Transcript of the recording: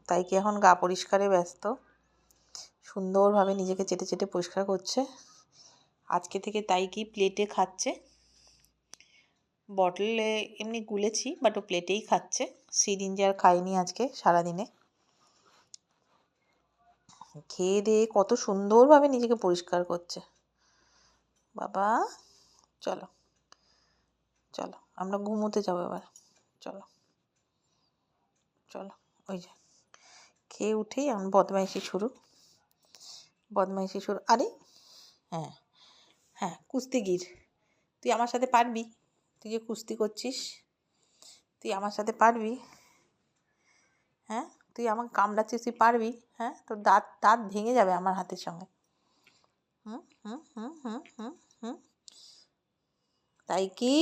তাই কি এখন গা পরিষ্কারে ব্যস্ত, সুন্দরভাবে নিজেকে চেটে চেটে পরিষ্কার করছে। আজকে থেকে তাই কি প্লেটে খাচ্ছে, বটলে এমনি গুলেছি বাট ও প্লেটেই খাচ্ছে। সিরিঞ্জে আর খাইনি আজকে সারাদিনে। খেয়ে দিয়ে কত সুন্দরভাবে নিজেকে পরিষ্কার করছে। বাবা চলো চলো আমরা ঘুমোতে যাবো এবার, চলো চলো। ওই যে খেয়ে উঠেই আমার বদমাইশি শুরু। আরে হ্যাঁ হ্যাঁ, কুস্তিগির তুই আমার সাথে পারবি? তুই যে কুস্তি করছিস, তুই আমার সাথে পারবি? হ্যাঁ, তুই আমাকে কামড়াচ্ছিস, তুই পারবি? হ্যাঁ, তোর দাঁত দাঁত ভেঙে যাবে আমার হাতের সঙ্গে। হুম হুম হুম হুম হুম হুম তাই কি?